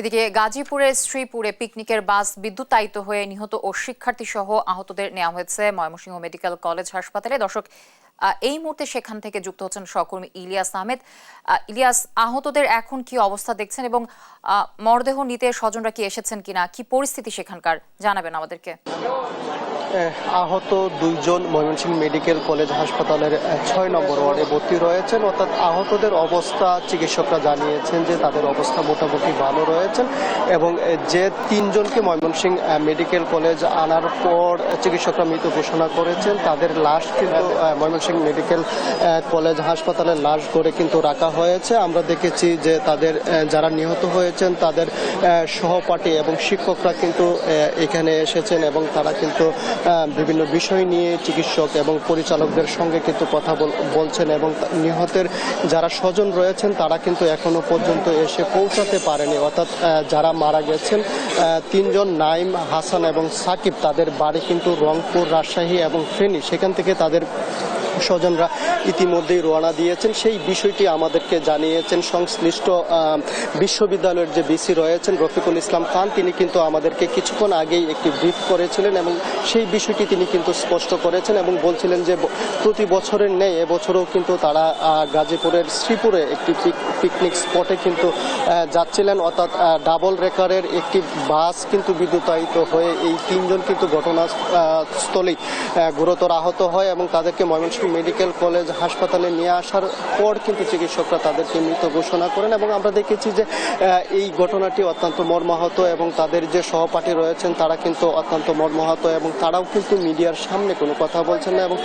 এদিকে গাজীপুরের শ্রীপুরে পিকনিকের বাস বিদ্যুতায়িত হয়ে নিহত ও শিক্ষার্থী সহ আহতদের নেওয়া হয়েছে ময়মনসিংহ মেডিকেল কলেজ হাসপাতালে। দর্শক, এই মুহূর্তে সেখান থেকে যুক্ত হচ্ছেন সহকর্মী ইলিয়াস আহমেদ। ইলিয়াস, আহতদের এখন কি অবস্থা দেখছেন এবং মরদেহ নিতে স্বজনরা কি এসেছেন কিনা, কি পরিস্থিতি সেখানকার জানাবেন আমাদেরকে। আহত দুইজন ময়মনসিংহ মেডিকেল কলেজ হাসপাতালের ৬ নম্বর ওয়ার্ডে ভর্তি রয়েছেন। অর্থাৎ আহতদের অবস্থা চিকিৎসকরা জানিয়েছেন যে তাদের অবস্থা মোটামুটি ভালো রয়েছেন এবং যে তিনজনকে ময়মনসিংহ মেডিকেল কলেজ আনার পর চিকিৎসকরা মৃত ঘোষণা করেছেন তাদের লাশ কিন্তু ময়মনসিংহ মেডিকেল কলেজ হাসপাতালের লাশ করে কিন্তু রাখা হয়েছে। আমরা দেখেছি যে তাদের যারা নিহত হয়েছেন তাদের সহপাঠী এবং শিক্ষকরা কিন্তু এখানে এসেছেন এবং তারা কিন্তু বিভিন্ন বিষয় নিয়ে চিকিৎসক এবং পরিচালকদের সঙ্গে কিন্তু কথা বলছেন এবং নিহতের যারা স্বজন রয়েছেন তারা কিন্তু এখনো পর্যন্ত এসে পৌঁছাতে পারেনি। অর্থাৎ যারা মারা গেছেন তিনজন নাইম, হাসান এবং সাকিব, তাদের বাড়ি কিন্তু রংপুর, রাজশাহী এবং ফেনী। সেখান থেকে তাদের স্বজনরা ইতিমধ্যেই রওনা দিয়েছেন। সেই বিষয়টি আমাদেরকে জানিয়েছেন সংশ্লিষ্ট বিশ্ববিদ্যালয়ের যে ভিসি রয়েছেন রফিকুল ইসলাম খান। তিনি কিন্তু আমাদেরকে কিছুক্ষণ আগেই একটি ব্রিফ করেছিলেন এবং সেই বিষয়টি তিনি কিন্তু স্পষ্ট করেছেন এবং বলছিলেন যে প্রতি বছরের নেই এবছরও কিন্তু তারা গাজীপুরের শ্রীপুরে একটি পিকনিক স্পটে কিন্তু যাচ্ছিলেন। অর্থাৎ ডাবল রেকারের একটি বাস কিন্তু বিদ্যুতায়িত হয়ে এই তিনজন কিন্তু ঘটনাস্থলেই গুরুতর আহত হয় এবং তাদেরকে ময়মনসিংহ মেডিকেল কলেজ হাসপাতালে নিয়ে আসার পর কিন্তু চিকিৎসকরা তাদেরকে মৃত ঘোষণা করেন এবং আমরা দেখেছি যে এই ঘটনাটি অত্যন্ত মর্মাহত এবং তাদের যে সহপাঠী রয়েছেন তারা কিন্তু অত্যন্ত মর্মাহত এবং তারাও কিন্তু মিডিয়ার সামনে কোনো কথা বলছেন না এবং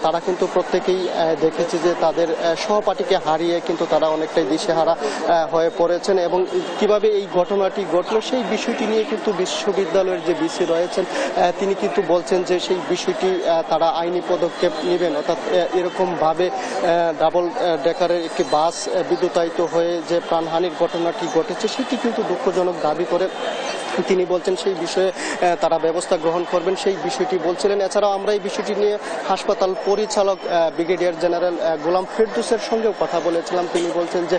তারা কিন্তু প্রত্যেকেই দেখেছি যে তাদের সহপাঠীকে হারিয়ে কিন্তু তারা অনেকটাই দিশেহারা হয়ে পড়েছেন এবং কিভাবে এই ঘটনাটি ঘটলো সেই বিষয়টি নিয়ে কিন্তু বিশ্ববিদ্যালয়ের যে ভিসি রয়েছেন তিনি কিন্তু বলছেন যে সেই বিষয়টি তারা আইনি পদক্ষেপ নেবেন। অর্থাৎ এরকমভাবে ডাবল ডেকারের একটি বাস বিদ্যুতায়িত হয়ে যে প্রাণহানির ঘটনাটি ঘটেছে সেটি কিন্তু দুঃখজনক দাবি করে তিনি বলছেন সেই বিষয়ে তারা ব্যবস্থা গ্রহণ করবেন, সেই বিষয়টি বলছিলেন। এছাড়াও আমরা এই বিষয়টি নিয়ে হাসপাতাল পরিচালক ব্রিগেডিয়ার জেনারেল গোলাম ফেরদৌসের সঙ্গেও কথা বলেছিলাম। তিনি বলছেন যে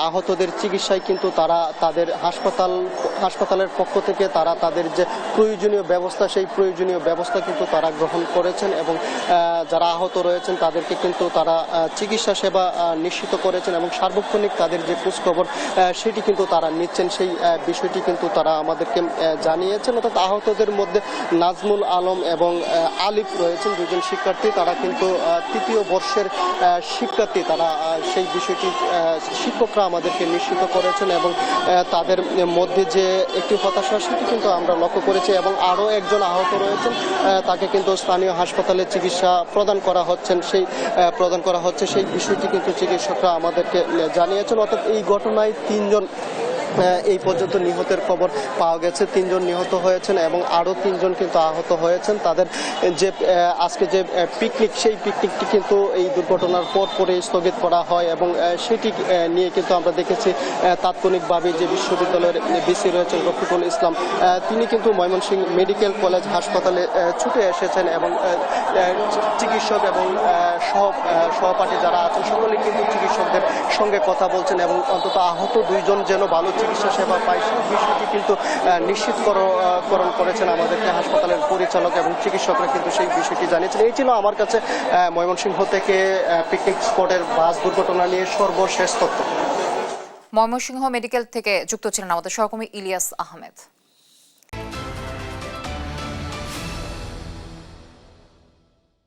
আহতদের চিকিৎসায় কিন্তু তারা তাদের হাসপাতালের পক্ষ থেকে তারা তাদের যে প্রয়োজনীয় ব্যবস্থা সেই প্রয়োজনীয় ব্যবস্থা কিন্তু তারা গ্রহণ করেছেন এবং যারা আহত রয়েছেন তাদেরকে কিন্তু তারা চিকিৎসা সেবা নিশ্চিত করেছেন এবং সার্বক্ষণিক তাদের যে খোঁজখবর সেটি কিন্তু তারা নিচ্ছেন, সেই বিষয়টি কিন্তু তারা আমাদেরকে জানিয়েছেন। অর্থাৎ আহতদের মধ্যে নাজমুল আলম এবং আলিফ রয়েছেন, দুজন শিক্ষার্থী। তারা কিন্তু তৃতীয় বর্ষের শিক্ষার্থী। তারা সেই বিষয়টি শিক্ষকরা আমাদেরকে নিশ্চিত করেছেন এবং তাদের মধ্যে যে একটি হতাশা সেটি কিন্তু আমরা লক্ষ্য করেছি এবং আরও একজন আহত রয়েছেন, তাকে কিন্তু স্থানীয় হাসপাতালে চিকিৎসা প্রদান করা হচ্ছে সেই বিষয়টি কিন্তু চিকিৎসকরা আমাদেরকে জানিয়েছেন। অর্থাৎ এই ঘটনায় তিনজন এই পর্যন্ত নিহতের খবর পাওয়া গেছে, তিনজন নিহত হয়েছেন এবং আরও তিনজন কিন্তু আহত হয়েছেন। তাদের যে আজকে যে পিকনিক সেই পিকনিকটি কিন্তু এই দুর্ঘটনার পরে স্থগিত করা হয় এবং সেটি নিয়ে কিন্তু আমরা দেখেছি তাৎক্ষণিকভাবে যে বিশ্ববিদ্যালয়ের ভিসি রয়েছেন রফিকুল ইসলাম তিনি কিন্তু ময়মনসিংহ মেডিকেল কলেজ হাসপাতালে ছুটে এসেছেন এবং চিকিৎসক এবং সহপাঠী যারা আছেন সকলেই কিন্তু চিকিৎসকদের সঙ্গে কথা বলছেন এবং অন্তত আহত দুইজন যেন ভালো চিকিৎসা সেবা পায় সেই বিষয়টি কিন্তু নিশ্চিতকরণ করেছেন আমাদেরকে হাসপাতালের পরিচালক এবং চিকিৎসকরা কিন্তু সেই বিষয়টি জানিয়েছেন। এই ছিল আমার কাছে ময়মনসিংহ থেকে পিকনিক স্পটের বাস দুর্ঘটনা নিয়ে সর্বশেষ তথ্য। ময়মনসিংহ মেডিকেল থেকে যুক্ত ছিলেন আমাদের সহকর্মী ইলিয়াস আহমেদ।